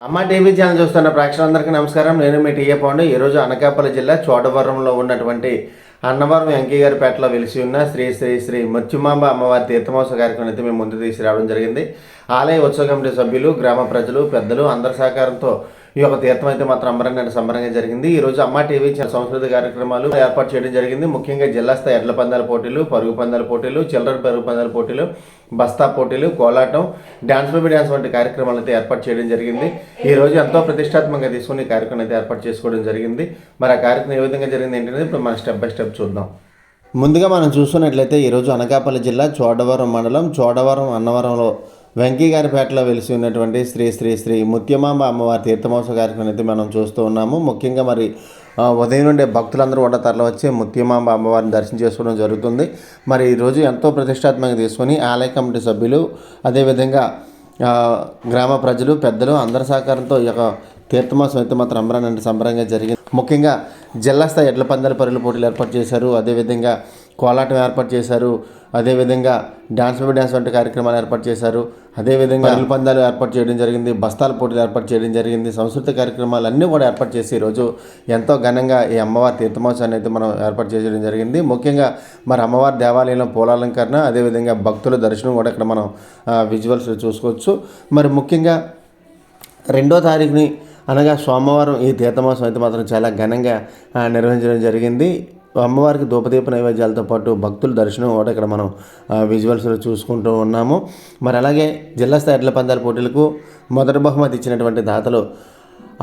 అమ్మ TV channel చూస్తున్న ప్రేక్షకులందరికీ నమస్కారం. నేను మీ టీఏ పౌండ్. ఈరోజు అనకాపల్లి జిల్లా చోడవరంలో ఉన్నటువంటి అన్నవరం వెంకయ్యగారిపేటలో వెలిసి ఉన్న శ్రీ శ్రీ శ్రీ ముత్యమాంబ అమ్మవారి తీర్థమోత్సవ కార్యక్రమం అయితే మేము ముందు తీసుకురావడం జరిగింది. ఆలయ ఉత్సవ కమిటీ సభ్యులు, గ్రామ ప్రజలు, పెద్దలు అందరి సహకారంతో ఈ యొక్క తీర్థం అయితే మాత్రం అంబరంగా సంబరంగా జరిగింది. ఈరోజు అమ్మ టీవీ సంస్కృతి కార్యక్రమాలు ఏర్పాటు చేయడం జరిగింది. ముఖ్యంగా జిల్లా స్థాయి ఎడ్ల పందాల పోటీలు, పరుగు పందాల పోటీలు, చిల్లర పరుగు పందాల పోటీలు, బస్తా పోటీలు, కోలాటం, డ్యాన్స్ బేబీ డ్యాన్స్ వంటి కార్యక్రమాలు అయితే ఏర్పాటు చేయడం జరిగింది. ఈ రోజు ఎంతో ప్రతిష్టాత్మకంగా తీసుకుని ఈ కార్యక్రమం అయితే ఏర్పాటు చేసుకోవడం జరిగింది. మరి ఆ కార్యక్రమం ఏ విధంగా జరిగింది ఏంటనేది ఇప్పుడు మనం స్టెప్ బై స్టెప్ చూద్దాం. ముందుగా మనం చూసుకున్నట్లయితే ఈరోజు అనకాపల్లి జిల్లా చోడవరం మండలం చోడవరం అన్నవరంలో వెంకయ్యగారిపేటలో వెలిసి ఉన్నటువంటి శ్రీ శ్రీ శ్రీ ముత్యమాంబ అమ్మవారి తీర్థమోత్సవ కార్యక్రమం అయితే మనం చూస్తూ ఉన్నాము. ముఖ్యంగా మరి ఉదయం నుండే భక్తులందరూ కూడా తరలి వచ్చి ముత్యమాంబ అమ్మవారిని దర్శనం చేసుకోవడం జరుగుతుంది. మరి ఈరోజు ఎంతో ప్రతిష్టాత్మకంగా తీసుకొని ఆలయ కమిటీ సభ్యులు, అదేవిధంగా గ్రామ ప్రజలు, పెద్దలు అందరి సహకారంతో ఈ యొక్క తీర్థమోత్సవం అయితే మాత్రం అంబరాన్ని సంబరంగా జరిగింది. ముఖ్యంగా జిల్లా స్థాయి ఎడ్ల పందాల పరుగుల పోటీలు ఏర్పాటు చేశారు. అదేవిధంగా కోలాటం ఏర్పాటు చేశారు. అదేవిధంగా డ్యాన్స్ బేబీ డ్యాన్స్ వంటి కార్యక్రమాలు ఏర్పాటు చేశారు. అదేవిధంగా పరుగుల పందాలు ఏర్పాటు చేయడం జరిగింది. బస్తాల పోటీలు ఏర్పాటు చేయడం జరిగింది. సంస్కృతి కార్యక్రమాలు అన్నీ కూడా ఏర్పాటు చేసి ఈరోజు ఎంతో ఘనంగా ఈ అమ్మవారి తీర్థమోత్సవాన్ని అయితే మనం ఏర్పాటు చేయడం జరిగింది. ముఖ్యంగా మరి అమ్మవారి దేవాలయంలో పూలాలంకరణ, అదేవిధంగా భక్తుల దర్శనం కూడా ఇక్కడ మనం విజువల్స్ చూసుకోవచ్చు. మరి ముఖ్యంగా 2వ తారీఖుని అనగా సోమవారం ఈ తీర్థమోత్సవం అయితే మాత్రం చాలా ఘనంగా నిర్వహించడం జరిగింది. అమ్మవారికి ధూపదీప నైవేద్యాలతో పాటు భక్తుల దర్శనం కూడా ఇక్కడ మనం విజువల్స్లో చూసుకుంటూ ఉన్నాము. మరి అలాగే జిల్లా స్థాయి ఎడ్ల పందాల పోటీలకు మొదటి బహుమతి ఇచ్చినటువంటి దాతలు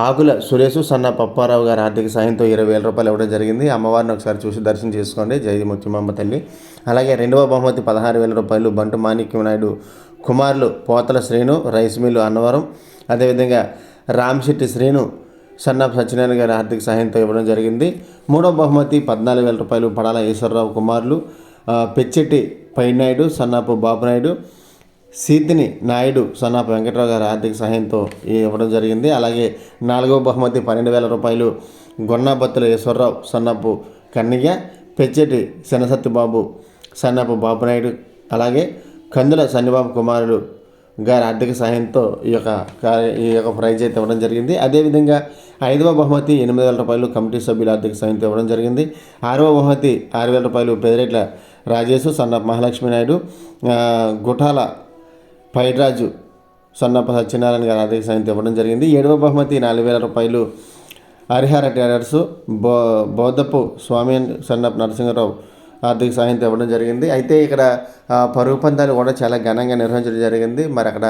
ఆకుల సురేష్, సన్న పప్పారావు గారి ఆర్థిక సాయంతో 20,000 రూపాయలు ఇవ్వడం జరిగింది. అమ్మవారిని ఒకసారి చూసి దర్శనం చేసుకోండి. జై ముత్యమాంబ తల్లి. అలాగే 2వ బహుమతి 16,000 రూపాయలు బంటు మాణిక్యం నాయుడు కుమారులు పోతల శ్రీను, రైస్ మిల్లు అన్నవరం, అదేవిధంగా రామ్శెట్టి శ్రీను, సన్నాపు సత్యనారాయణ గారి ఆర్థిక సహాయంతో ఇవ్వడం జరిగింది. 3వ బహుమతి 14,000 రూపాయలు పడాల ఈశ్వరరావు కుమారులు పెచ్చెట్టి పైనాయుడు, సన్నాపు బాబునాయుడు, సీతిని నాయుడు, సన్నాపు వెంకటరావు గారి ఆర్థిక సహాయంతో ఇవ్వడం జరిగింది. అలాగే 4వ బహుమతి 12,000 రూపాయలు గొన్నాబత్తుల ఈశ్వరరావు, సన్నాపు కన్నయ్య, పెచ్చెట్టి శనసత్తిబాబు, సన్నాపు బాబునాయుడు, అలాగే కందుల సన్నిబాబు కుమారులు గారి ఆర్థిక సహాయంతో ఈ యొక్క ప్రైజ్ అయితే ఇవ్వడం జరిగింది. అదేవిధంగా 5వ బహుమతి 8,000 రూపాయలు కమిటీ సభ్యుల ఆర్థిక సహాయంతో ఇవ్వడం జరిగింది. 6వ బహుమతి 6,000 రూపాయలు పెదిరెట్ల రాజేష్, సన్నప్ప మహాలక్ష్మి నాయుడు, గుఠాల పైడ్రాజు, సన్నప్ప సత్యనారాయణ గారి ఆర్థిక సహాయంతో ఇవ్వడం జరిగింది. 7వ బహుమతి 4,000 రూపాయలు హరిహర టైలర్స్, బౌద్ధపు స్వామి, సన్నప్ప నరసింహరావు ఆర్థిక సహాయంతో ఇవ్వడం జరిగింది. అయితే ఇక్కడ పరుగు పందాలు కూడా చాలా ఘనంగా నిర్వహించడం జరిగింది. మరి అక్కడ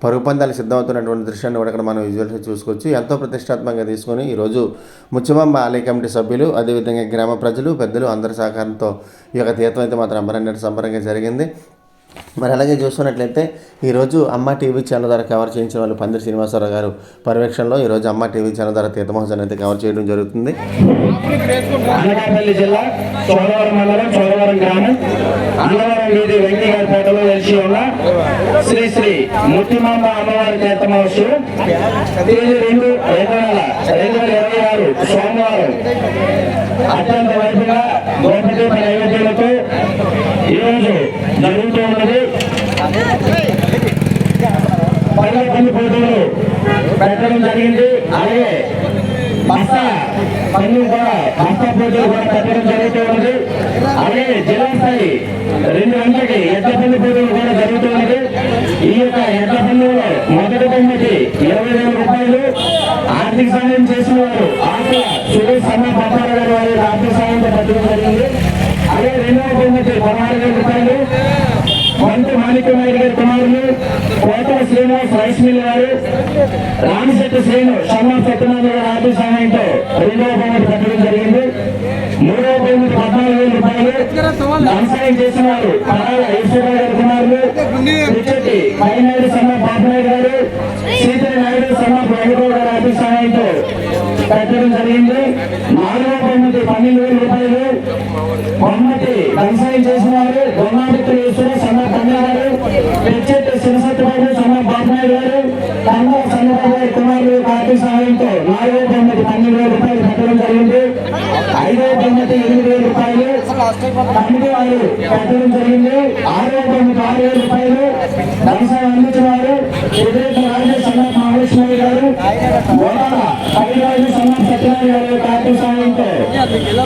పరుగు పందాలు సిద్ధమవుతున్నటువంటి దృశ్యాన్ని కూడా ఇక్కడ మనం విజువల్స్ చూసుకోవచ్చు. ఎంతో ప్రతిష్టాత్మకంగా తీసుకొని ఈరోజు ముత్యమాంబ ఆలయ కమిటీ సభ్యులు, అదేవిధంగా గ్రామ ప్రజలు, పెద్దలు అందరి సహకారంతో ఈ యొక్క తీర్థం అయితే మాత్రం అంబరంగా సంబరంగా జరిగింది. మరి అలాగే చూస్తున్నట్లయితే ఈరోజు అమ్మ టీవీ ఛానల్ ద్వారా కవర్ చేయించిన వాళ్ళు పందిరి శ్రీనివాసరావు గారు పర్యవేక్షణలో ఈరోజు అమ్మ టీవీ ఛానల్ ద్వారా తీర్థమోత్సవాన్ని అయితే కవర్ చేయడం జరుగుతుంది. అనకాపల్లి జిల్లా చోడవరం మండలం చోడవరం గ్రామం అన్నవరం వీధి వెంకయ్యగారిపేటలో వెలిసి ఉన్న శ్రీ శ్రీ ముత్యమాంబ అమ్మవారి తీర్థమోత్సవం తేదీ 2/2/2026 సోమవారం అత్యంత వైపుగా ధూపదీప నైవేద్యాలతో ఈరోజు జరుగుతూ ఉన్నది. పల్లె పోటీలు పెట్టడం జరిగింది. అలాగే బస్తా పోటీలు కూడా పెట్టడం జరుగుతూ ఉన్నది. అలాగే జిల్లా స్థాయి 2 గంటలకి ఎడ్ల పన్ను పోటీలు కూడా జరుగుతూ ఉన్నది. ఈ యొక్క ఎడ్ల పన్నులో మొదటి బహుమతి 20,000 రూపాయలు ఆర్థిక సహాయం చేసిన వారు ఆకుల సురేష్, సన్న పప్పారావు గారి వారి ఆర్థిక సహాయంతో పెట్టడం జరిగింది. అలాగే 2వ బహుమతి 16,000 రూపాయలు బంటు మాణిక్యం నాయుడు గారి కుమారులు పోతల శ్రీనివాస్, రైస్ మిల్ గారు, రామశెట్టి శ్రీను, సన్నా సత్యనారాయణ గారి ఆర్థిక సహాయంతో 2వ బహుమతి పెట్టడం జరిగింది. 3వ బహుమతి 14,000 రూపాయలు వ్యవసాయం చేసిన వారు పడాల ఈశ్వరరావు గారి కుమారులు పెచ్చెట్టి పైనాయుడు, సన్నా బాబునాయుడు గారు, సీతని నాయుడు, సన్నా వెంకటరావు గారి ఆర్థిక సహాయంతో పెట్టడం జరిగింది. 4వ బహుమతి 12,000 రూపాయలు బహుమతి వ్యవసాయం చేసిన వారు గొన్నాబత్తుల ఈశ్వర, సన్నా కన్య గారు, పెచ్చెట్టి శనసత్తిబాబు, సన్నా బాబునాయుడు గారు, కందుల సన్నబాబు గారి కుమారులు ఆర్థిక సహాయంతో 4వ బహుమతి 12,000 రూపాయలు పెట్టడం జరిగింది. 5వ బహుమతి 8,000 రూపాయలు కమిటీ వారు పెట్టడం జరిగింది. 6వ బహుమతి 6,000 రూపాయలు వ్యవసాయం అందించిన వారు రాజేష్, సన్నా మహాలక్ష్మి మహాలక్ష్మి గారు గోదాల కవిరాజు సన్న సత్యనారాయణ గారి యొక్క ఆర్థిక సహాయంతో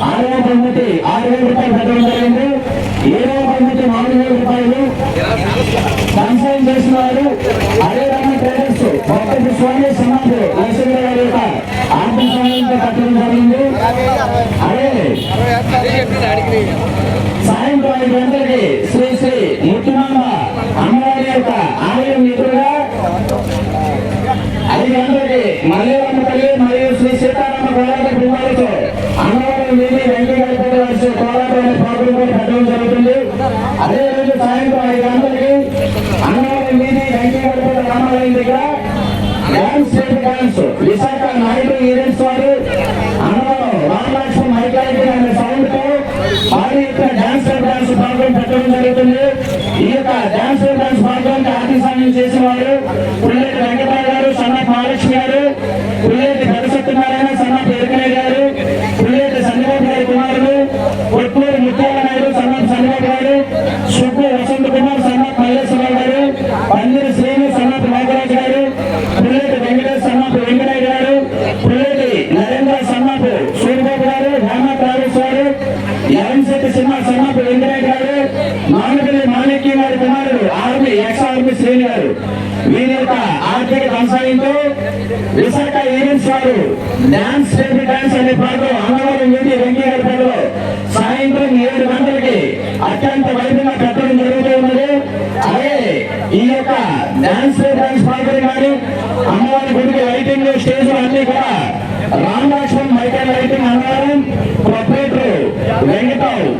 6వ బహుమతి 6,000 రూపాయలు పెట్టడం జరిగింది. 7వ బహుమతి 4,000 రూపాయలు కన్సైన్ చేసిన వారు అదేవిధంగా ట్రేడర్స్ భక్తుడు స్వామి సమాధి నరసింహ గారి యొక్క ఆర్థిక సహాయంతో కట్టడం జరిగింది. అదే సాయంత్రం 5 గంటలకి శ్రీ శ్రీ ముత్తుమాంబ అమ్మవారి యొక్క ఆలయం ఎదురుగా 5 గంటలకి మల్లేరమ్మ తల్లి మరియు శ్రీ సీతారామ కోలాట బృందాలతో అమ్మవారి వీధి వెంకటేశ్వర గారి కోలాట అనే ప్రోగ్రాం కూడా పెట్టడం జరుగుతుంది. అదే రోజు సాయంత్రం 5 గంటలకి అమ్మవారి వీధి వెంకటేశ్వర రామాలయం దగ్గర dance dance Visakha Naidu events వారు అన్నవరం రామలక్ష్మణ్ మైకాలిటీ అనే సౌండ్ తో వారి యొక్క డ్యాన్స్ ప్రోగ్రాం పెట్టడం జరుగుతుంది. ఈ యొక్క డ్యాన్స్ ప్రోగ్రాం ఆర్థిక సాయం చేసిన వారు పుల్లెటి వెంకటరావు గారు, సన్నపు మహాలక్ష్మి గారు, పుల్లెటి పెద్ద సత్యనారాయణ, సన్నపు ఎరుకనే గారు, పుల్లెటి సన్నిబాబు గారి కుమారుడు, కొట్లూరు ముత్యాల నాయుడు, సన్నపు సన్నిబాబు గారు, సుబ్బు వసంత్ కుమార్, సన్నపు మల్లేశ్వరరావు గారు, పందిరి శ్రీను, సన్నపు నాగరాజు గారు, పుల్లెటి వెంకటేష్, సన్నపు వెంకటయ్య గారు, పుల్లెటి నరేంద్ర, సన్నపు సూర్యబాబు గారు, రామ ట్రావెల్స్ వారు, ఎరంశెట్టి సింహ, సన్నపు వెంకటయ్య గారు, మామిడిపల్లి మాణిక్య గారి కుమారుడు ఆర్మీ ఎక్స్-ఆర్మీ శ్రేణి గారు, వీరి యొక్క ఆర్థిక కొనసాగింపు విశాఖ ఈవెంట్స్ వారు డాన్స్ బేబీ డాన్స్ అనే పాటలు అన్నవరం వీధి వెంకయ్యపేటలో సాయంత్రం 7 గంటలకి అత్యంత వైభవంగా కట్టడం జరుగుతూ ఉన్నది. అదే ఈ యొక్క డాన్స్ డాన్స్ పాటలు కానీ అమ్మవారి గుడికి లైటింగ్ స్టేజ్ అన్ని కూడా Ramalakshman Michael lighting Annavaram proprietor Venkatarao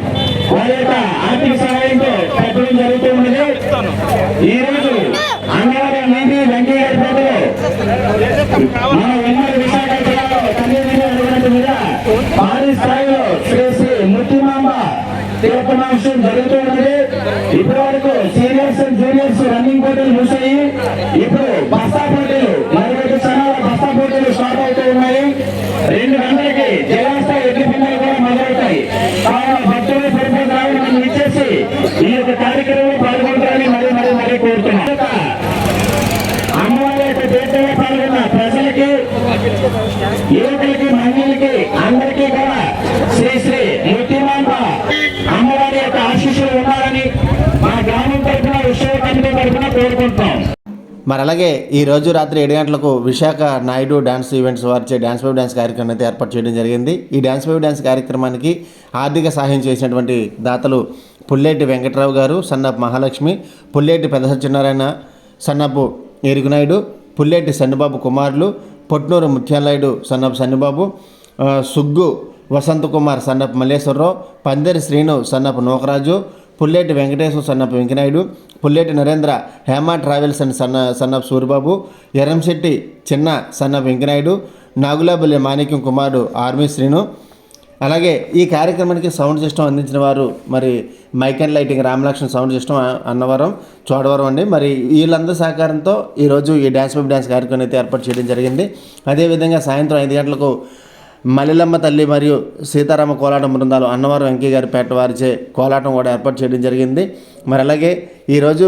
వారి యొక్క ఆర్థిక సహాయంతో కట్టడం జరుగుతూ ఉన్నది. ఈ రోజు అన్నవరం వీధి వెంకయ్యపేటలో మన ఉమ్మడి విశాఖ జిల్లాలో తల్లిదండ్రులుగా భారీ స్థాయిలో శ్రీ శ్రీ ముత్తుమాంబ తీర్థమాంసం జరుగుతూ ఉన్నది. ఇప్పటి వరకు సీనియర్స్ అండ్ జూనియర్స్ రన్నింగ్ పోటీలు ముసాయి. ఇప్పుడు బస్తా పోటీలు మరికొద్ది క్షణాల బస్తా పోటీలు స్టార్ట్ అవుతూ ఉన్నాయి. 2 గంటలకి జిల్లా స్థాయి ఎడ్ల పందాలు కూడా మొదలవుతాయి. కావున భక్తులు పరిపూర్ణ మనం ఇచ్చేసి ఈ యొక్క కార్యక్రమంలో పాల్గొంటారని మరీ కోరుతున్నాం. అమ్మవారి యొక్క తీర్థంలో పాల్గొన్న ప్రజలకి, యువకులకి, మహిళలకి అందరికీ కూడా శ్రీ శ్రీ ముత్తుమాంబ అమ్మవారి యొక్క ఆశీస్సులు ఉండాలని మా గ్రామం తరఫున ఉత్సవ కమిటీ తరఫున కోరుకుంటాం. మరి అలాగే ఈ రోజు రాత్రి 7 గంటలకు విశాఖ నాయుడు డాన్స్ ఈవెంట్స్ వారిచే డాన్స్ వేవ్ డాన్స్ కార్యక్రమం అయితే ఏర్పాటు చేయడం జరిగింది. ఈ డాన్స్ వేవ్ డాన్స్ కార్యక్రమానికి ఆర్థిక సహాయం చేసినటువంటి దాతలు పుల్లేటి వెంకటరావు గారు, సన్నపు మహాలక్ష్మి, పుల్లేటి పెద్ద సత్యనారాయణ, సన్నపు ఎరుగునాయుడు, పుల్లేటి సన్నిబాబు కుమారులు, పొట్నూరు ముత్యాలనాయుడు, సన్నపు సన్నిబాబు, సుగ్గు వసంత్ కుమార్, సన్నపు మల్లేశ్వరరావు, పందిరి శ్రీను, సన్నపు నోకరాజు, పుల్లేటి వెంకటేశ్వర, సన్నపు వెంకనాయుడు, పుల్లేటి నరేంద్ర, హేమ ట్రావెల్స్ అండ్ సన్నపు సూరిబాబు, ఎరంశెట్టి చిన్న, సన్నపు వెంకనాయుడు, నాగులాబల్లి మాణిక్యం కుమారుడు ఆర్మీ శ్రీను. అలాగే ఈ కార్యక్రమానికి సౌండ్ సిస్టమ్ అందించిన వారు మరి mic and lighting Ramalakshman sound system Annavaram Chodavaram అండి. మరి వీళ్ళందరి సహకారంతో ఈరోజు ఈ డ్యాన్స్ బేబీ డ్యాన్స్ కార్యక్రమం అయితే ఏర్పాటు చేయడం జరిగింది. అదేవిధంగా సాయంత్రం 5 గంటలకు మల్లెలమ్మ తల్లి మరియు సీతారామ కోలాటం బృందాలు అన్నవరం వెంకయ్య గారి పేట వారిచే కోలాటం కూడా ఏర్పాటు చేయడం జరిగింది. మరి అలాగే ఈరోజు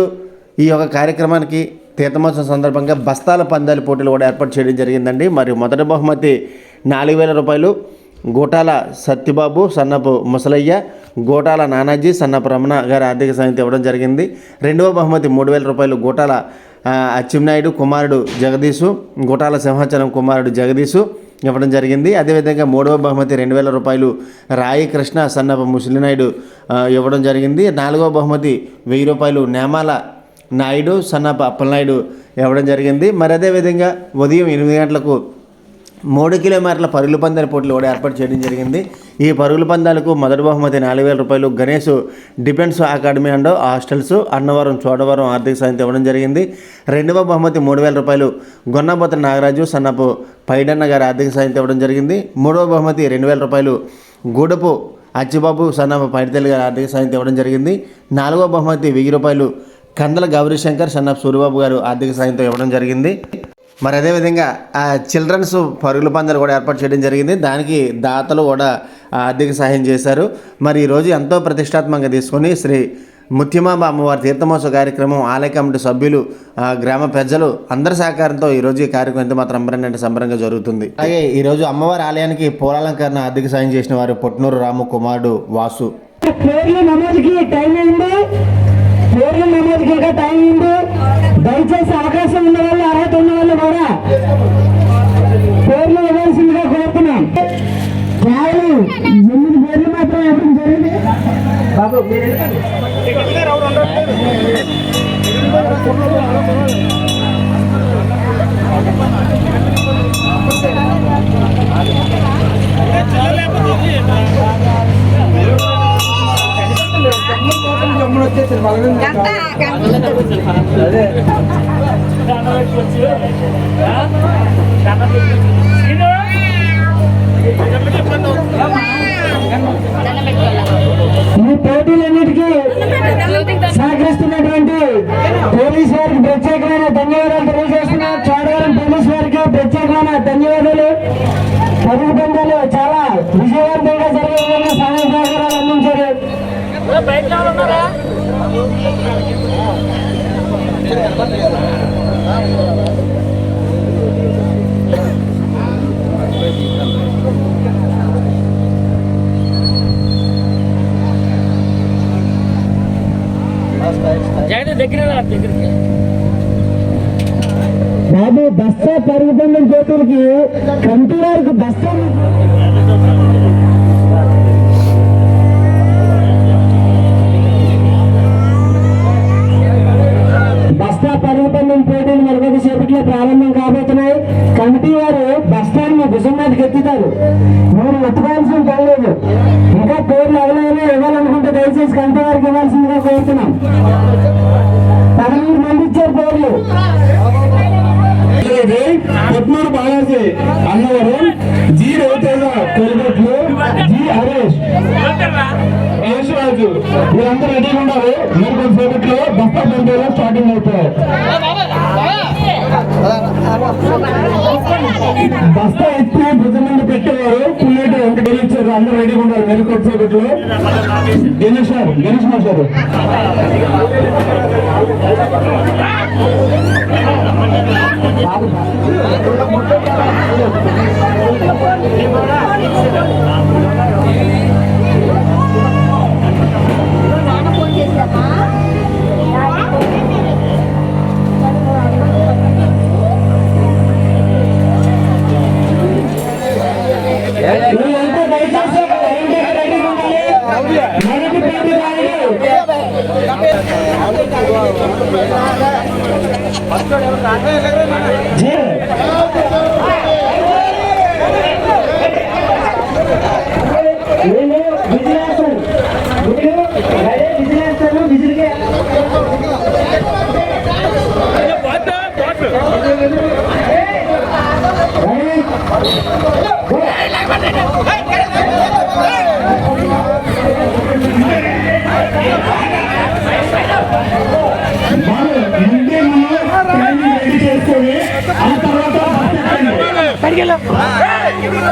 ఈ యొక్క కార్యక్రమానికి తీర్థమోత్సవం సందర్భంగా బస్తాల పందాల పోటీలు కూడా ఏర్పాటు చేయడం జరిగిందండి. మరియు మొదటి బహుమతి 4,000 రూపాయలు గోటాల సత్యబాబు, సన్నపు ముసలయ్య, గోటాల నానాజీ, సన్నపు రమణ గారి ఆర్థిక సాయం ఇవ్వడం జరిగింది. రెండవ బహుమతి 3,000 రూపాయలు గోటాల అచ్చెన్నాయుడు కుమారుడు జగదీశు, గోటాల సింహాచలం కుమారుడు జగదీశు ఇవ్వడం జరిగింది. అదేవిధంగా మూడవ బహుమతి 2,000 రూపాయలు రాయి కృష్ణ, సన్నపు ముసలినాయుడు ఇవ్వడం జరిగింది. నాలుగవ బహుమతి 1,000 రూపాయలు నేమాల నాయుడు, సన్నపు అప్పలనాయుడు ఇవ్వడం జరిగింది. మరి అదేవిధంగా ఉదయం 8 గంటలకు 3 కిలోమీటర్ల పరుగుల పందాల పోటీలు కూడా ఏర్పాటు చేయడం జరిగింది. ఈ పరుగుల పందాలకు మొదటి బహుమతి 4,000 రూపాయలు Ganesh defence academy and hostels Annavaram Chodavaram ఆర్థిక సాయం ఇవ్వడం జరిగింది. రెండవ బహుమతి 3,000 రూపాయలు గొన్నబోత నాగరాజు, సన్నపు పైడన్న గారి ఆర్థిక సాయం ఇవ్వడం జరిగింది. మూడవ బహుమతి 2,000 రూపాయలు గూడపు అచ్చిబాబు, సన్నపు పైడితల్లి గారి ఆర్థిక సాయం ఇవ్వడం జరిగింది. నాలుగవ బహుమతి 1,000 రూపాయలు కందల గౌరీశంకర్, సన్నపు సూరిబాబు గారు ఆర్థిక సాయంతో ఇవ్వడం జరిగింది. మరి అదేవిధంగా చిల్డ్రన్స్ పరుగుల పందాలు కూడా ఏర్పాటు చేయడం జరిగింది. దానికి దాతలు కూడా ఆర్థిక సహాయం చేశారు. మరి ఈరోజు ఎంతో ప్రతిష్టాత్మకంగా తీసుకొని శ్రీ ముత్యమాంబ అమ్మవారి తీర్థమోత్సవ కార్యక్రమం ఆలయ కమిటీ సభ్యులు గ్రామ ప్రజలు అందరి సహకారంతో ఈరోజు ఈ కార్యక్రమం ఎంత మాత్రం సంబరంగా జరుగుతుంది. అలాగే ఈరోజు అమ్మవారి ఆలయానికి పూలాలంకరణ ఆర్థిక సాయం చేసిన వారు పొట్నూరు రాము కుమారుడు వాసు. పేర్లు నమోదుకి టైం అయింది, పేర్లు నమోదుకి ఇంకా టైం అయింది. దయచేసి అవకాశం ఉన్న వాళ్ళు, అర్హత ఉన్న వాళ్ళు కూడా పేర్లు ఇవ్వాల్సిందిగా కోరుతున్నాం. కేవలం 8 పేర్లు మాత్రం ఇవ్వడం జరిగింది. బాబు ఈ పోటీలన్నిటికీ సహకరిస్తున్నటువంటి పోలీసు వారికి ప్రత్యేకమైన ధన్యవాదాలు తెలియజేస్తున్నాం. చోడవరం పోలీసు వారికి ప్రత్యేకమైన ధన్యవాదాలు. పరుగు పందాలు చాలా విజయవంతంగా జరిగే విధంగా సహాయ సహకారాలు అందించారు. బాబు బస్తా పరుగు పందెం పోటీలకి కంటి వారికి బస్తా పరుగు పందెం పోటీలు మరొక సేపట్లో ప్రారంభం కాబోతున్నాయి. కమిటీ వారు బస్తాన్ని భుజం మీదకి ఎత్తుతారు. మీరు ఎత్తుకోవాల్సిన పని లేదు. ఇంకా పేర్లు ఎవరైనా ఇవ్వాలనుకుంటే దయచేసి కమిటీ వారికి ఇవ్వాల్సిందిగా కోరుతున్నాం. 13 మంది ఇచ్చారు పేర్లు. పొట్నూరు బాలాజీ అన్నవరం, జి రవితేజ కొలగట్లు, జి హరీష్, రాజు, వీరందరూ రెడీగా ఉన్నారు. మరి కొంతసేపట్లో బస్తా పండుగ స్టార్టింగ్ అవుతాయి. బస్తా ఎత్తి భుజం మీద పెట్టేవారు పుల్లెట్ వెంకట ఇచ్చారు. అందరూ రెడీగా ఉన్నారు. మరి కొంతసేపట్లో గణేష్ మాస్టారు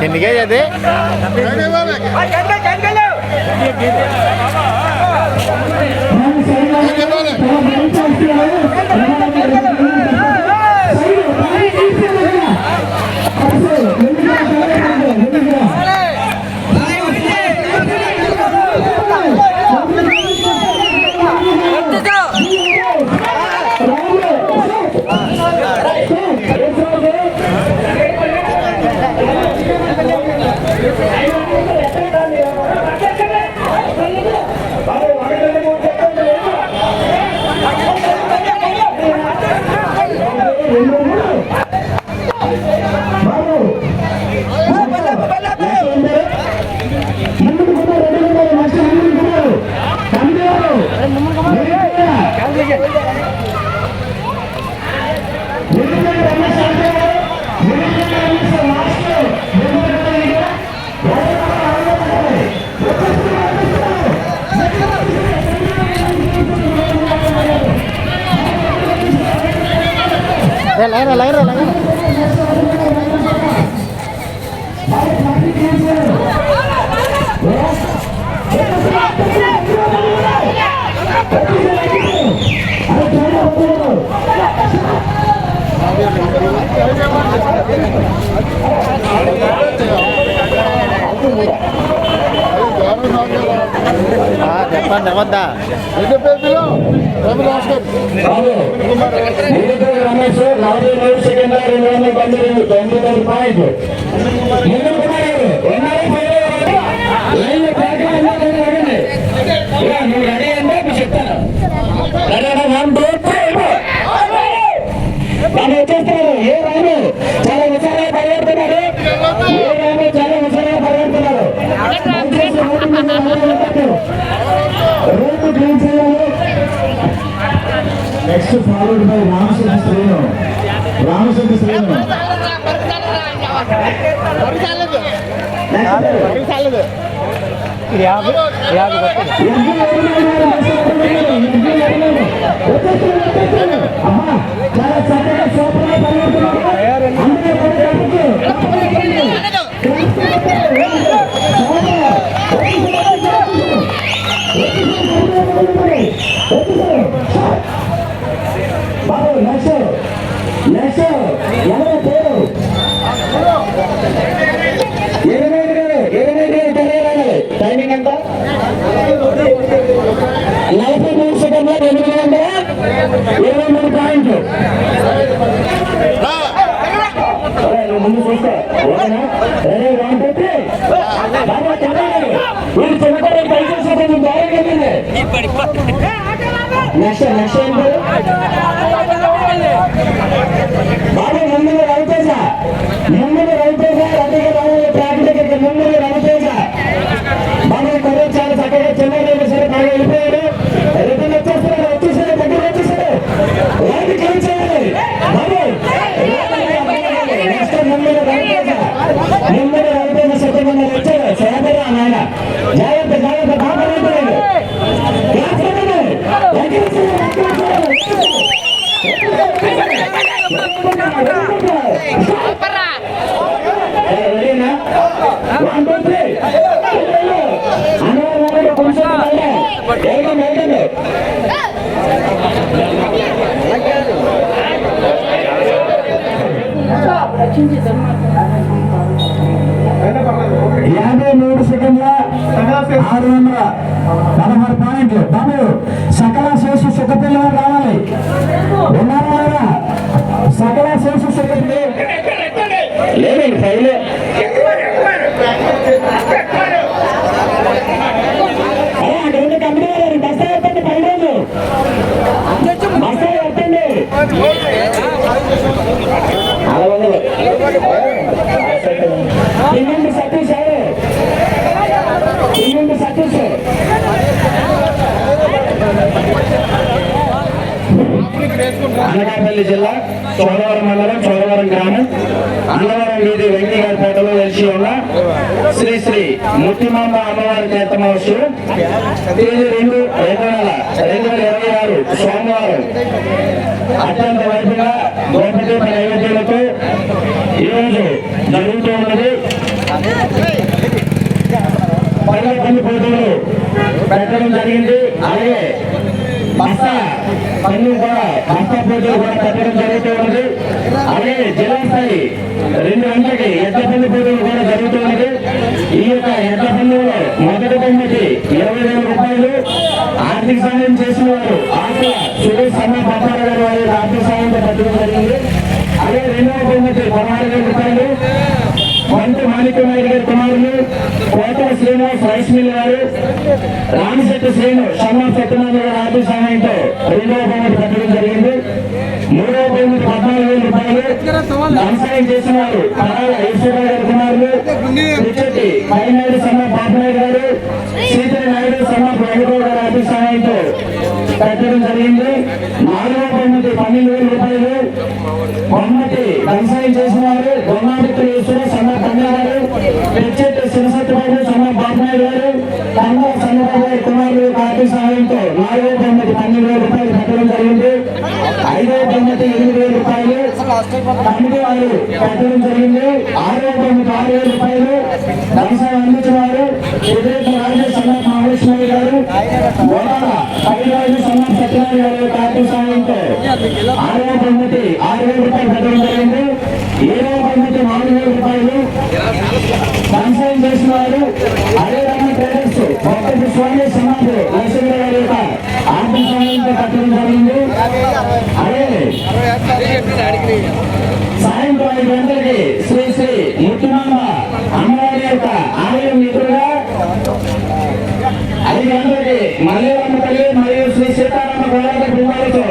ఎన్నికే అదే చెప్పండి వద్దా రమేష్ 47 సెకండ్ 299 పాయింట్ నువ్వు రెడీ అంటే చెప్తాను వచ్చేస్తారు. ఏ రాము చాలా హుషారుగా పరిగెడుతున్నారు. ఏ రాము చాలా హుషారుగా పరిగెడుతున్నారు. రోడ్డు క్లీన్ చేయాలి. Next followed by Ramasetti Srinu. Ramasetti Srinu చాలా చక్కగా సూపర్గా పరిగెడుతున్నారు. బాబు నెక్స్ట్ ఎవరో పేరు 25 తెలియాలి. టైమింగ్ ఎంత? 43 సెకండ్ల 823 పాయింట్లు. ముందు చూస్తే ఓకేనా? రెడీ 1 2 3 వీళ్ళు చిన్నపడి దయచేసి బాగా నెక్స్ట్ ఏంటి బాబు? ముందు రవితేజ రెడీగా రావాలి. ట్రాక్ దగ్గరికి ముందు రవితేజ బాబు కొద్దిగా చాలా చక్కగా చెన్నై సరే బాగా వెళ్ళిపోయాడు. రిటర్న్ వచ్చేసాడు దగ్గర వచ్చేసాడు. లైట్ క్లీన్ చేయాలి బాబు. నెక్స్ట్ ముందు రవితేజ సెకండ్ వచ్చాడు. సోదరా నాయన జాగ్రత్త బాగా వెళ్ళిపోయాడు. యాభై 3 సెకండ్ల 616 పాయింట్లు. బాబు సకల శేషు సుఖపిల్లలు రావాలి. ఉన్నారా? సకల శేషు సుఖపిల్లి లేదండి ఫైల్ అటువంటి కంపెనీ వాళ్ళని బస్తా ఎత్తండి. 10 రోజులు బస్తా ఎత్తండి. 400 సతీష్ అనకాపల్లి జిల్లా చోడవరం మండలం చోడవరం గ్రామం అన్నవరం వీధి వెంకయ్యపేటలో వెలిసి ఉన్న శ్రీ శ్రీ ముత్తిమాంబ అమ్మవారి తీర్థమహోత్సవం తేదీ 2/2/2026 సోమవారం అత్యంత వైభవంగా గోపదీప నైవేద్యాలతో ఈరోజు జరుగుతూ ఉన్నది. పల్లె పోటీలు పెట్టడం జరిగింది. అలాగే బస్తా పోటీలు కూడా పెట్టడం జరుగుతూ ఉన్నది. అలాగే జిల్లా స్థాయి 2 గంటలకి ఎడ్ల పల్లి పోటీలు కూడా జరుగుతూ ఉన్నది. ఈ యొక్క ఎడ్ల పల్లెలో మొదటి బహుమతి 20,000 రూపాయలు. ఆర్థిక సహాయం చేసిన వారు ఆకుల సురేష్ అన్న పట్టాల గారు వారి ఆర్థిక సహాయంతో పెట్టడం జరిగింది. అలాగే 2వ బహుమతి 16,000 రూపాయలు. మంత్రి మాణిక్య నాయుడు గారి కుమారులు కోటల శ్రీనివాస్ రైస్ మిల్ గారు, రామశెట్టి శ్రీను షమ్మా సత్యనారాయణ గారి ఆర్థిక సహాయంతో 2వ బహుమతి పెట్టడం జరిగింది. 3వ బహుమతి 14,000 రూపాయలు. వ్యవసాయం చేసిన వారు పరాల ఈశ్వరరావు గారి కుమారులు తిరుపతి పైనాయుడు సమ్మ బాబునాయుడు గారు, సీతరి నాయుడు సమ్మ వెంకటరావు గారి ఆర్థిక సహాయంతో పెట్టడం జరిగింది. 4వ బహుమతి 12,000 రూపాయలు. బహుమతి వ్యవసాయం చేసిన వారు బొమ్మాదిత్య ఈశ్వర సమ్మ కన్యా గారు, తిరుపతి శివసత్యబాబు సమ్మ బాబునాయుడు గారు, కన్న సన్నబాబు గారి కుమారులు ఆర్థిక సహాయంతో 4వ బహుమతి 12,000 రూపాయలు పెట్టడం జరిగింది. 5వ బహుమతి 8,000 రూపాయలు. 9 వారు పెట్టడం జరిగింది. 6వ బహుమతి 6,000 రూపాయలు. వ్యవసాయం అందించిన వారు రాజేష్ సమ్మ మహేశ్వరి గారు, పైరాజు సమ్మ సత్యనారాయణ గారి ఆర్థిక సహాయంతో 6వ బహుమతి 6,000 రూపాయలు పెట్టడం జరిగింది. 7వ బహుమతి 3,000 రూపాయలు కన్సైన్ చేసిన వారు అదేవిధంగా ట్రేడర్స్ భక్తుడు స్వామి సమాధి నరసింహ గారి యొక్క ఆర్థిక సహాయంతో కట్టడం జరిగింది. అదే సాయంత్రం 5 గంటలకి శ్రీ శ్రీ ముత్తుమాంబ అమ్మవారి యొక్క ఆలయం ఎదురుగా 5 గంటలకి మల్లేరమ్మ తల్లి మరియు శ్రీ సీతారామ కోలాట బృందాలతో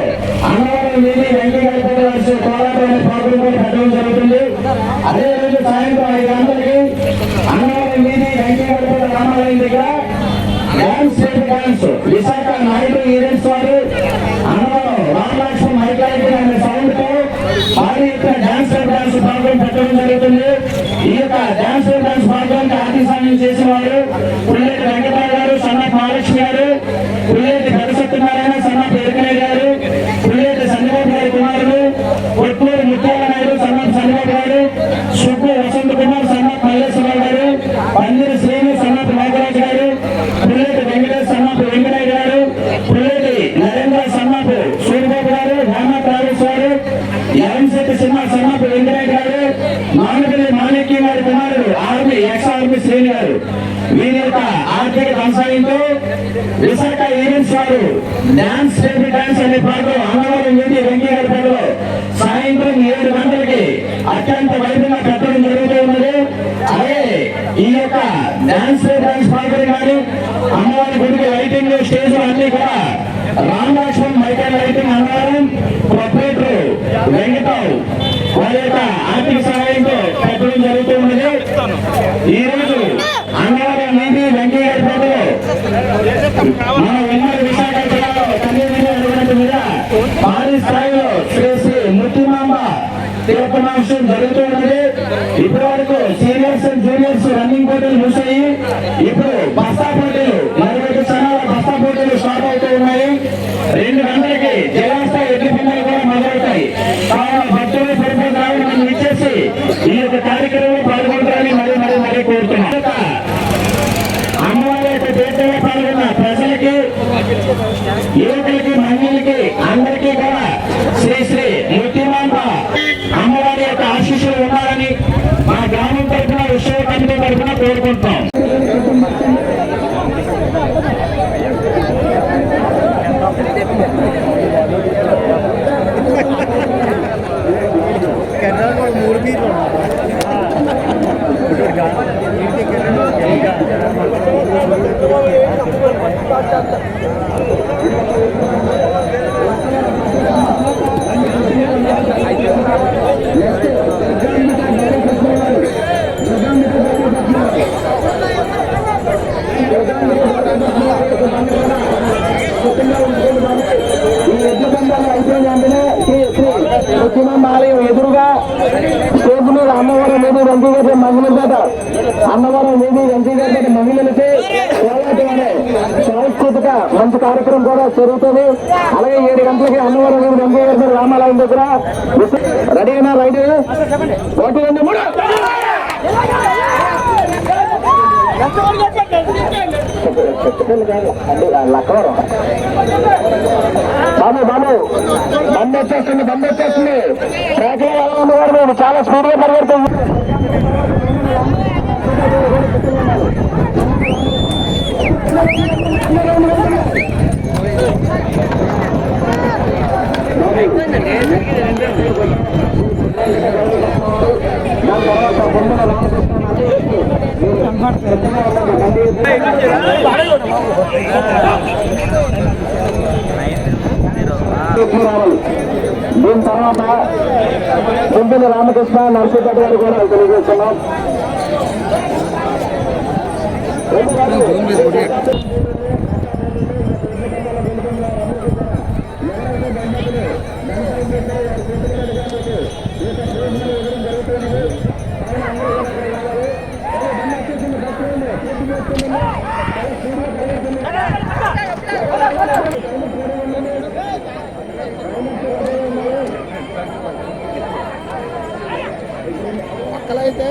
అన్నవరం వీధి వెంకటేశ్వర గారి కోలాట అనే ప్రోగ్రాం కూడా పెట్టడం జరుగుతుంది. అదే రోజు సాయంత్రం 5 గంటలకి అన్నవరం వీధి వెంకటేశ్వర రామాలయం దగ్గర dance dance Visakha Naidu events వారు అన్నవరం రామలక్ష్మణ మైకాయిటీ అనే సౌండ్ తో భారీ ఎత్తున డ్యాన్స్ ప్రోగ్రాం పెట్టడం జరుగుతుంది. ఈ యొక్క డ్యాన్స్ ప్రోగ్రాం ఆర్థిక సాయం చేసిన వారు పుల్లేటి వెంకటరావు గారు, సన్నా మహాలక్ష్మి గారు, పుల్లేటి సత్యనారాయణ, సన్నా ఎరుకయ్య గారు, పుల్లేటి సంజయబాబు గారి కుమారులు, కొట్లూరు ముత్యాల నాయుడు, సన్నా సంజయబాబు గారు, సుబ్బు వసంత్ కుమార్, సన్నా మల్లేశ్వరరావు గారు, పందిరి శ్రీను, సన్నా నాగరాజు గారు, పుల్లేటి వెంకటేష్, సన్నా వెంకటయ్య గారు, పుల్లేటి నరేంద్ర, సన్నా సూర్యబాబు గారు, రామ ట్రావెల్స్ వారు, ఎలంశెట్టి సినిమా, సన్నా వెంకటయ్య గారు, మానపల్లి మాణిక్య గారి కుమారుడు ఆర్మీ ఎక్స్-ఆర్మీ శ్రేణి గారు, వీరి యొక్క ఆర్థిక సహాయంతో విశాఖ ఈవెంట్స్ వారు డాన్స్ టేబుల్ డాన్స్ అనే ప్రోగ్రాం అన్నవరం వీధి వెంకయ్యపేటలో సాయంత్రం 7 గంటలకి అత్యంత వైభవంగా పెట్టడం జరుగుతూ ఉన్నది. అలాగే ఈ యొక్క డాన్స్ ప్రోగ్రాం కానీ అమ్మవారి గుడికి లైటింగ్ స్టేజ్ అన్ని కూడా రామలక్ష్మణ మైకాల్ లైటింగ్ అన్నవరం ప్రొపరేటర్ వెంకటావు వారి యొక్క ఆర్థిక సహాయంతో పెట్టడం జరుగుతూ ఉన్నది. ఈ రోజు అన్నవరం వీధి వెంకయ్యపేటలో మన ఉమ్మడి విశాఖ జిల్లాలో భారీ స్థాయిలో శ్రీ శ్రీ ముత్తుమాంబ తీర్థమాంసం జరుగుతూ ఉన్నది. ఇప్పటి వరకు సీనియర్స్ అండ్ జూనియర్స్ రన్నింగ్ పోటీలు ముసాయి. ఇప్పుడు బస్తా పోటీలు 40 క్షణాల బస్తా పోటీలు స్టార్ట్ అవుతూ ఉన్నాయి. 2 గంటలకి జిల్లా స్థాయి ఎడ్ల పందాలు కూడా మొదలవుతాయి. కావున భక్తులు పరిపాలన మనం ఇచ్చేసి ఈ యొక్క కార్యక్రమంలో పాల్గొంటారని మరీ కోరుతున్నాం. అమ్మవారి యొక్క తీర్థంలో పాల్గొన్న ప్రజలకి, యువకులకి, మహిళలకి అందరికీ కూడా శ్రీ శ్రీ ముత్తుమాంబ అమ్మవారి యొక్క ఆశీస్సులు ఉండాలని మా గ్రామం తరఫున ఉత్సవ కమిటీ తరఫున కోరుకుంటాం. ఆలయం ఎదురుగా స్టేజ్ మీద అన్నవరం వీధి వెంకయ్య మహిళలపేట అన్నవరం వీధి వెంకయ్య మహిళలకి కోలాటం అనే సాంస్కృతిక మంచి కార్యక్రమం కూడా జరుగుతుంది. అలాగే 7 గంటలకి అన్నవరం వీధి వెంకయ్య రామాలయం దగ్గర రెడీనా రైట్ 1 2 3 బాబు బంద్ వచ్చేస్తుంది ట్రాక్లో ఎలా ఉన్నవారు మేము చాలా స్పీడ్ గా పరిగెడుతుంది. దీని తర్వాత కుంపిని రామకృష్ణ నరసింహ గారు కూడా తెలియజేస్తున్నాం. పక్కలైతే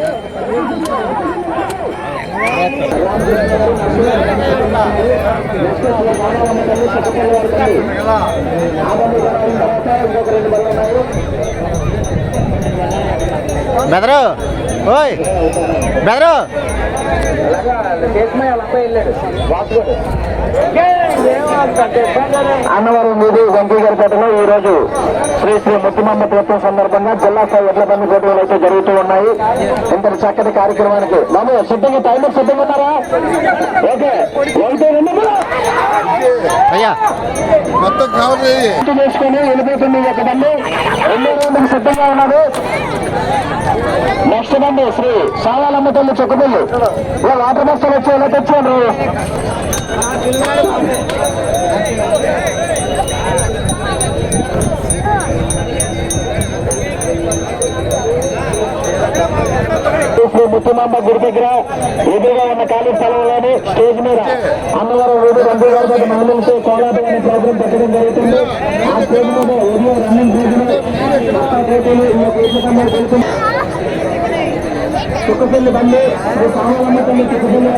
బెదరు ఓయ్ బెదరు అన్నవరం వీధి వెంకయ్యగారిపేటలో ఈ రోజు శ్రీ శ్రీ ముత్తిమమ్మ తీర్థం సందర్భంగా జిల్లా స్థాయి ఎడ్ల బండి పోటీలు అయితే జరుగుతూ ఉన్నాయి. ఇంతటి చక్కటి కార్యక్రమానికి బాబు సిద్ధంగా టైమర్ సిద్ధంగా ఉన్నారా? ఓకే అయ్యా మొత్తం చేసుకొని వెళ్ళిపోతుంది ఒక బండి. రెండో రౌండ్కి సిద్ధంగా ఉన్నాడు. నెక్స్ట్ బండి శ్రీ సావాలమ్మ తల్లి చొక్కపల్లి. వాటర్ బస్సులు వచ్చి ఎలా తెచ్చారు? శ్రీ ముత్తిమాంబ గుడి దగ్గర ఎదురుగా ఉన్న ఖాళీ స్థలంలోని స్టేజ్ మీద అన్నవరం రోడ్డు రంగు గారి మహిళలతో కోలాటం అనే ప్రోగ్రాం పెట్టడం జరుగుతుంది. ఆ స్టేజ్ మీద ఉదయం రన్నింగ్ చుక్కపల్లి బండి సామాన్య తల్లి చుక్కపల్లి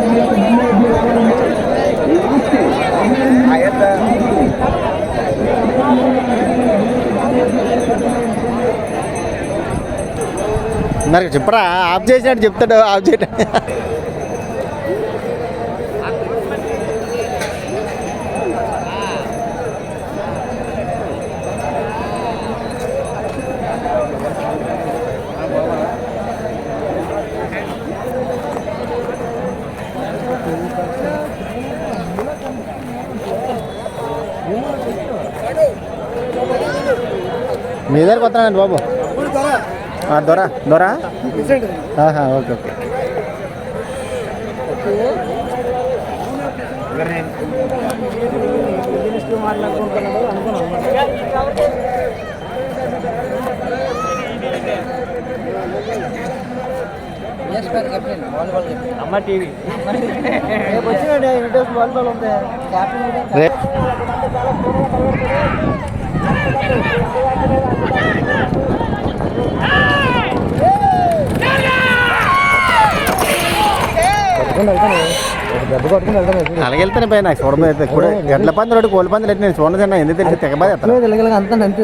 మరి చెప్పరా ఆఫ్ చేసినట్టు చెప్తాడు ఆఫ్ చేయటం. మీ దగ్గరకు వస్తానండి బాబు. దొరా దొరా ఓకే ఓకే. అమ్మ టీవీ వచ్చిన వాలీబాల్ ఉంది. అలాగే వెళ్తాను పై నాకు చూడబోతే కూడా ఎడ్ల పంది రోడ్డు కోళ్ళ పందులు అయితే నేను చూడదన్నా ఎందుకు తెలిసి తెగబాది అంత అంతే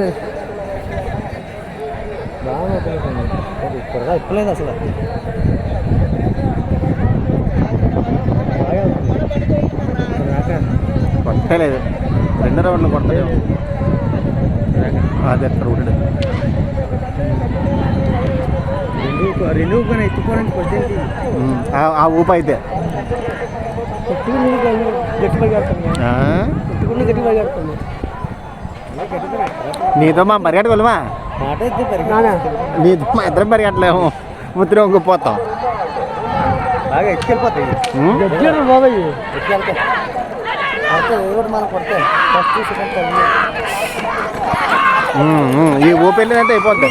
బాగా ఇప్పలేదు అసలు. కొట్టలేదు 2 రౌండ్లు కొట్టలేదు. అది అక్కడ ఉండడు రెండు ఎత్తుకోవడానికి కొట్టేది ఆ ఊప అయితే నీతో మా పరిగెట్టు వెళ్ళమా నీతో మా ఇద్దరం పరిగెట్టలేము. ముద్ర వంగిపోతాం బాగా ఎక్కిపోతాయి బాబాయ్. మనం కొడితే ఈ ఊపి వెళ్ళినట్టు అయిపోద్ది.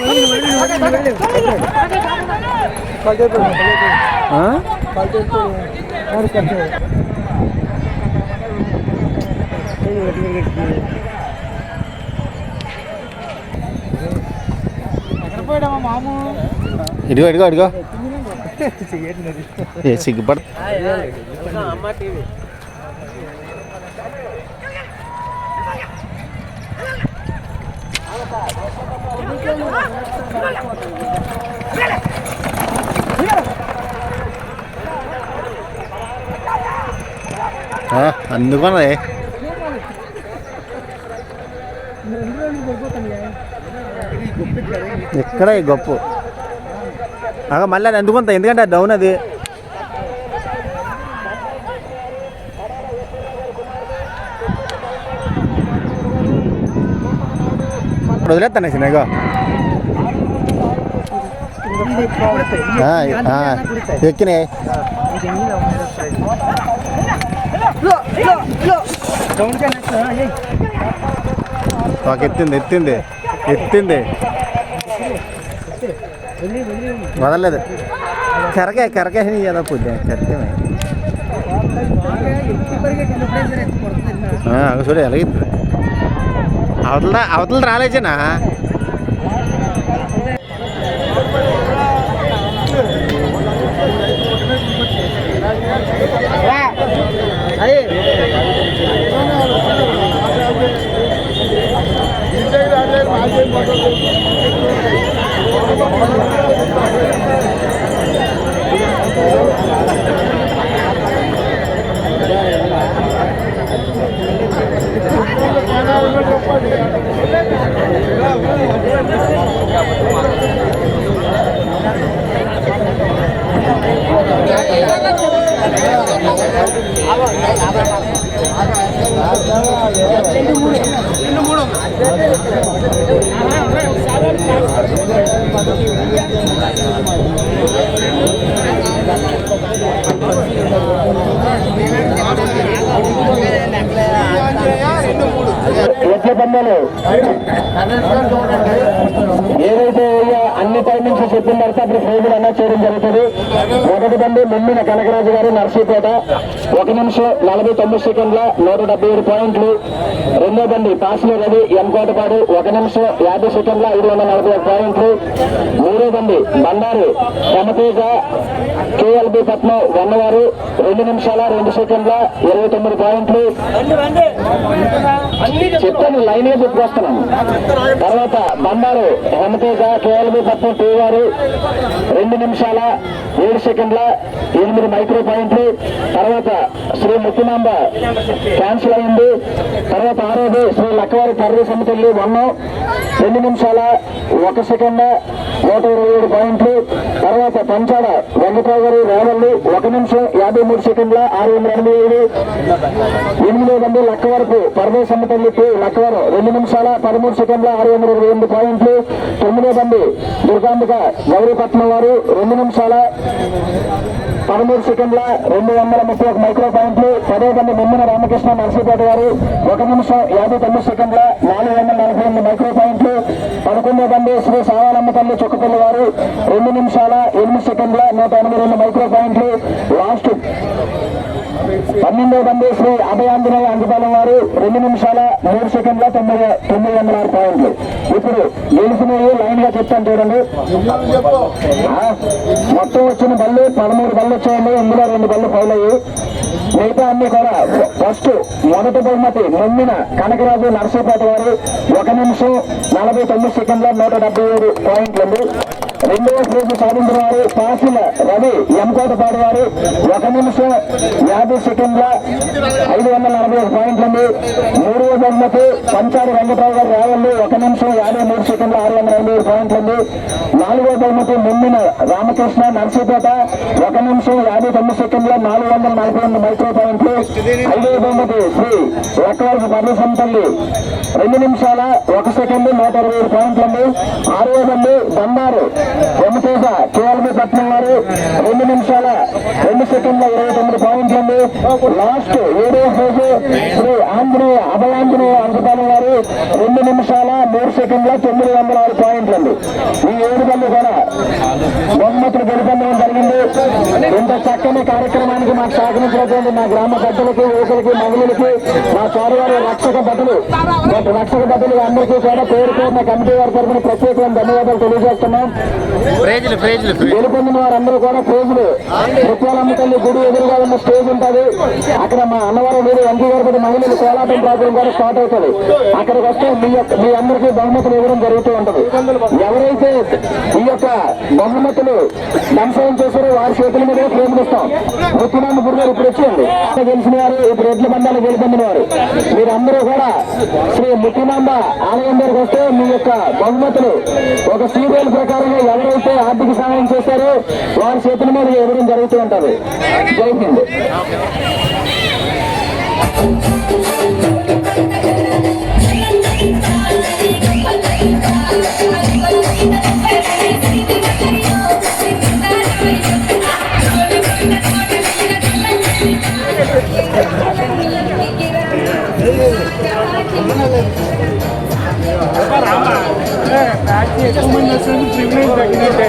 ఇదిగో ఇదిగో ఇదిగో ఏ సిగ్గుపడ. అందుకనే ఇక్కడ గొప్ప మళ్ళీ అది అందుకుంటా ఎందుకంటే డౌన్ అది వదిలేస్తాను చిన్నగా ఎక్కినాయి. ఎత్తింది ఎత్తింది ఎత్తింది వదలలేదు. కరకే కదా పూజ కరకే చూడ ఎలాగిద్ది అవతల రాలేజనా. బంధాలు ఏదైతే అన్ని టైమింగ్స్ చెప్పిన తర్వాత అప్పుడు ప్రైజులు అన్నా చేయడం జరుగుతుంది. మొదటి బండి ముమ్మిన కనకరాజు గారు నర్సీపేట 1 నిమిషం 49 సెకండ్ల 177 పాయింట్లు. రెండో బండి పాసులు రవి ఎంకోటపాడు 1 నిమిషం 50 సెకండ్ల 541 పాయింట్లు. మూడో బండి బండారు సమతేజ కేఎల్బి పట్నం వన్నవారు 2 నిమిషాల 2 సెకండ్ల 29 పాయింట్లు. చెప్తాను లైన్ గా చెప్పుకొస్తున్నాను. తర్వాత బండారు హేమతేజ కేఎల్బి పట్నం టీ వారు 2 నిమిషాల 7 సెకండ్ల 8 మైక్రో పాయింట్లు. తర్వాత శ్రీ ముత్తిమాంబ క్యాన్సిల్ అయింది. తర్వాత ఆరోది శ్రీ లక్కవారి కర్రీ సమితల్లి 2 నిమిషాల 1 సెకండ్ 127 పాయింట్లు. తర్వాత పంచాడ వెంకట్రావు గారు రేవల్లి 1 నిమిషం 53 సెకండ్ల 687. 8వ బండి లక్కవరపు పరదే సమితల్లికి లక్కవరం 2 నిమిషాల 13 సెకండ్ల 628 పాయింట్లు. 9వ బండి దుర్గాంబిక గౌరీపట్నం వారు 2 నిమిషాల 13 సెకండ్ల 231 మైక్రో పాయింట్లు. 10వ బండి ముమ్మిన రామకృష్ణ నర్సీపేట వారు 1 నిమిషం 59 సెకండ్ల 448 మైక్రో పాయింట్లు. 11వ బండి శ్రీ సావాలమ్మ తల్లి చుక్కపల్లి వారు 2 నిమిషాల 8 సెకండ్ల 182 మైక్రో పాయింట్లు. లాస్ట్ 12వ బండి శ్రీ అభయాంజనేయ అంజపాలెం వారు 2 నిమిషాల 3 సెకండ్ల 906 పాయింట్లు. ఇప్పుడు గెలిచినవి లైన్ గా చెప్తాను చూడండి. మొత్తం వచ్చిన బళ్ళు 13 బళ్ళు వచ్చాయండి. ఇందులో 2 బళ్ళు ఫౌల్ అయ్యి మిగతా అన్ని కూడా ఫస్ట్ మొదటి బహుమతి ముమ్మిన కనకరాజు నర్సీపేట వారు 1 నిమిషం 49 సెకండ్ల 177 పాయింట్లు. రెండవ ప్రైజు సాధించిన వారు పాసిల రవి ఎంకోటపాడు వారు 1 నిమిషం 50 సెకండ్ల 541 పాయింట్లు. మూడవ బహుమతి పంచాడు వెంకటరావు గారు రావల్లి 1 నిమిషం 53 సెకండ్ల 657 పాయింట్లు. నాలుగవ బహుమతి ముమ్మిన రామకృష్ణ నర్సీపేట 1 నిమిషం 59 సెకండ్ల 448 మైక్రో పాయింట్లు. 5వ బహుమతి శ్రీ లక్కవరపు పర్వసంతల్లి 2 నిమిషాల 1 సెకండ్ 127 పాయింట్లు. 6వ బండి బండారు హేమతేజ కేఎల్బి పట్నం వారు 2 నిమిషాల 2 సెకండ్ల 29 పాయింట్లు. లాస్ట్ 7వ ప్రైజు శ్రీ ఆంజనేయ అభయాంజనేయ అంజపాలెం వారు 2 నిమిషాల 3 సెకండ్ల 906 పాయింట్లు. ఈ 7 బండ్లు కూడా బహుమతులు గెలుపొందడం జరిగింది. ఇంత చక్కని కార్యక్రమానికి మాకు సహకరించినటువంటి మా గ్రామ పెద్దలకి, యువకులకి, మహిళలకి, మా చోరవారి రక్షక భటులు అందరికీ కూడా పేరు పేరున కమిటీ వారి తరఫున ప్రత్యేకమైన ధన్యవాదాలు తెలియజేస్తున్నాం. గెలుపొందిన వారందరూ కూడా ప్రైజులు ముత్యాలమ్మ తల్లి గుడి ఎదురుగా ఉన్న స్టేజ్ ఉంటుంది. అక్కడ మా అన్నవరం వీరు ఎంపీ గారి మహిళలు కోలాటం ప్రాంతం కూడా స్టార్ట్ అవుతుంది. అక్కడికి వస్తే మీ అందరికీ బహుమతులు ఇవ్వడం జరుగుతూ ఉంటుంది. ఎవరైతే ఈ యొక్క బహుమతులు దంశనం చేశారో వారి చేతుల మీద ప్రేమలు ఇస్తాం. ముత్తిమాంబ గుడి గారు ఇప్పుడు వచ్చేయండి. గెలిచిన వారు ఇప్పుడు ఎడ్ల బండాలు గెలుపొందిన వారు మీరందరూ కూడా శ్రీ ముత్తిమాంబ ఆలయం దగ్గరికి వస్తే మీ యొక్క బహుమతులు ఒక సీరియల్ ప్రకారంగా ఎవరైతే ఆర్థిక సహాయం చేశారో వారి చేతుల మీద ఇవ్వడం జరుగుతూ ఉంటుంది. జై హింద్. ఎక్కువ మంది వస్తుంది ప్రివిలేజ్ తగ్గినట్టే.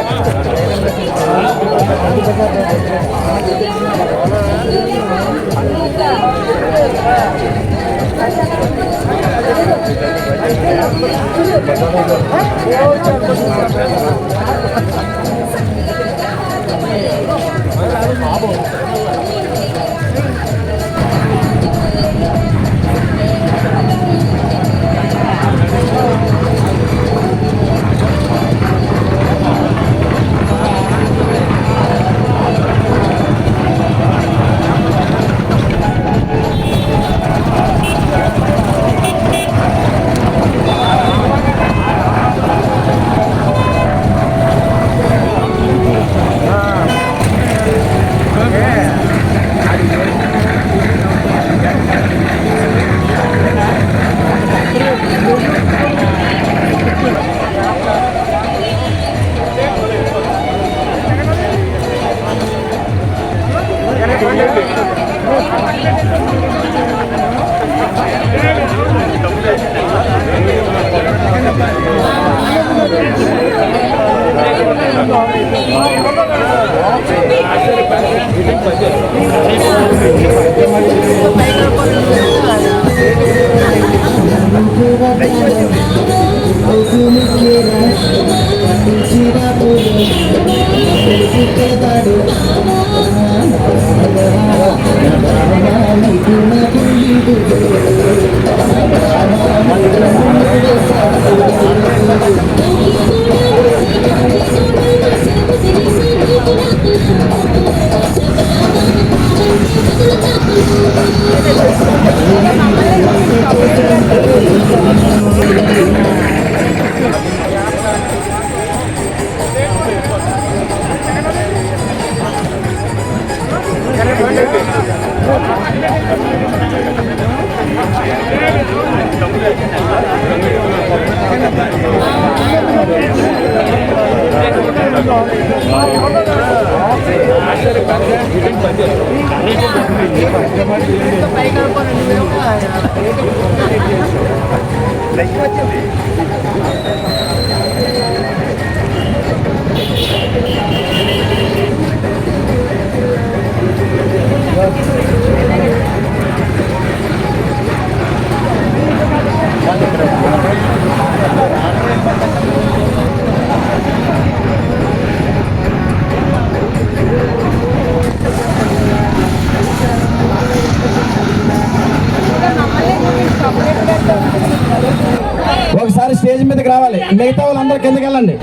ఒకసారి స్టేజ్ మీదకి రావాలి, మిగతా వాళ్ళందరూ కిందకి వెళ్ళండి.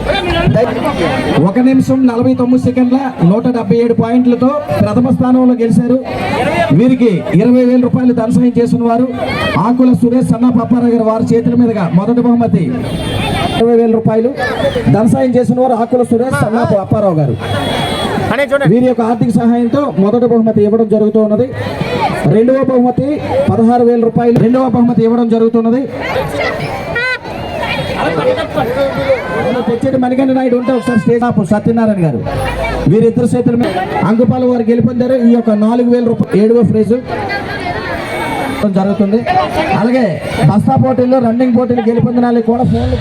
1 నిమిషం 49 సెకండ్ల 177 పాయింట్లతో ప్రథమ స్థానంలో గెలిచారు. వీరికి 20,000 రూపాయలు ధన సాయం చేసిన వారు ఆకుల సురేష్ సన్నా పప్పారావు గారు. వారి చేతుల మీదుగా మొదటి బహుమతి 20,000 రూపాయలు ధన సాయం చేసిన వారు ఆకుల సురేష్ సన్నా పప్పారావు గారు. వీరి యొక్క ఆర్థిక సహాయంతో మొదటి బహుమతి ఇవ్వడం జరుగుతూ ఉన్నది. రెండవ బహుమతి 16,000 రూపాయలు రెండవ బహుమతి ఇవ్వడం జరుగుతున్నది. తెచ్చేటి మణికంఠ నాయుడు ఉంటే ఒకసారి స్టేజ్ సత్యనారాయణ గారు. వీరిద్దరు చేతుల మీద అంగుపాల వారు గెలుపొందారు. ఈ యొక్క 4,000 రూపాయలు 7వ ప్రైజు జరుగుతుంది. అలాగే బస్తా పోటీల్లో రన్నింగ్ పోటీలు గెలుపొందిన కూడా ఫోన్లు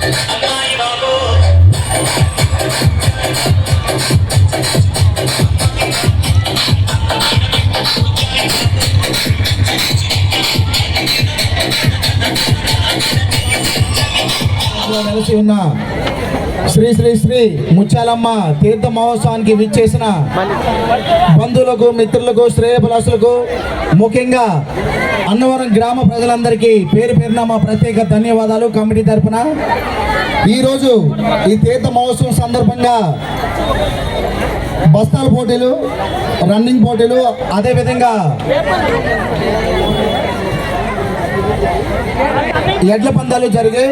నెలసి ఉన్న శ్రీ శ్రీ శ్రీ ముత్యాలమ్మ తీర్థ మహోత్సవానికి విచ్చేసిన బంధువులకు, మిత్రులకు, శ్రేయభిలాషులకు, ముఖ్యంగా అన్నవరం గ్రామ ప్రజలందరికీ పేరు పేరున మా ప్రత్యేక ధన్యవాదాలు. కమిటీ తరఫున ఈరోజు ఈ తీర్థ మహోత్సవం సందర్భంగా బస్తాల పోటీలు, రన్నింగ్ పోటీలు, అదేవిధంగా ఎడ్ల పందాలు జరిగాయి.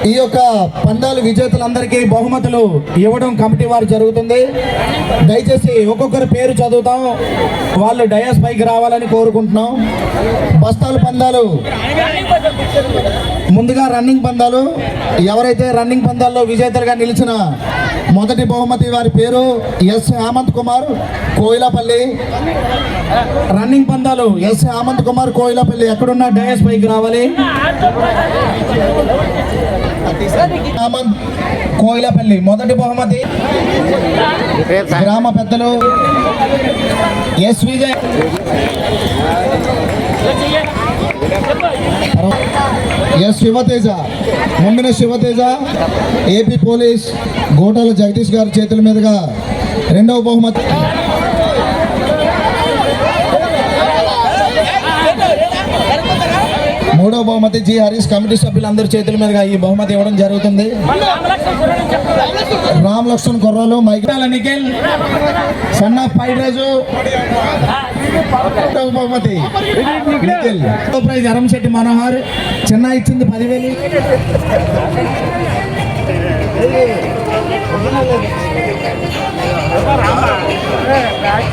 ఈ యొక్క పందాలు విజేతలందరికీ బహుమతులు ఇవ్వడం కమిటీ వారు జరుగుతుంది. దయచేసి ఒక్కొక్కరి పేరు చదువుతాం, వాళ్ళు డయాస్ పైకి రావాలని కోరుకుంటున్నాం. బస్తాల పందాలు ముందుగా రన్నింగ్ పందాలు. ఎవరైతే రన్నింగ్ పందాల్లో విజేతలుగా నిలిచిన మొదటి బహుమతి వారి పేరు ఎస్ హేమంత్ కుమార్, కోయిలపల్లి. రన్నింగ్ పందాలు ఎస్ హేమంత్ కుమార్, కోయిలపల్లి. ఎక్కడున్నా డయాస్ పైకి రావాలి. హేమంత్, కోయిలపల్లి. మొదటి బహుమతి గ్రామ పెద్దలు ఎస్ విజయ్, ఎస్ శివతేజ, మమ్మిన శివతేజ, ఏపీ పోలీస్ గోటాల జగదీష్ గారి చేతుల మీదుగా రెండవ బహుమతి. మూడవ బహుమతి జి హరీష్ కమిటీ సభ్యులందరి చేతుల మీదుగా ఈ బహుమతి ఇవ్వడం జరుగుతుంది. రామ్ లక్ష్మణ్ కుర్రాలు, మైగ్రాల నిఖిల్, సన్ ఆఫ్ పైరాజు. బహుమతి నిఖిల్. ప్రైజ్ అరంశెట్టి మనోహర్, చెన్నై ఇచ్చింది 10,000.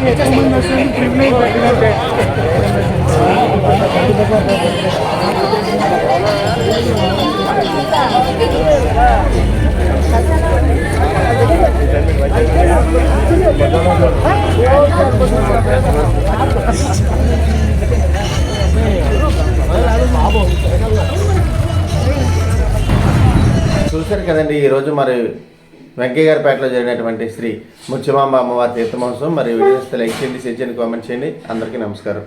ఎక్కువ మంది వస్తుంది ప్రివిలేజ్ పెట్టినట్టే. చూశారు కదండి, ఈరోజు మరి వెంకయ్యగారిపేటలో జరిగినటువంటి శ్రీ ముత్యమాంబ అమ్మవారి తీర్థ మహోత్సవం. మరి వీడియోస్ లైక్ చేయండి, షేర్ చేయండి, కామెంట్ చేయండి. అందరికీ నమస్కారం.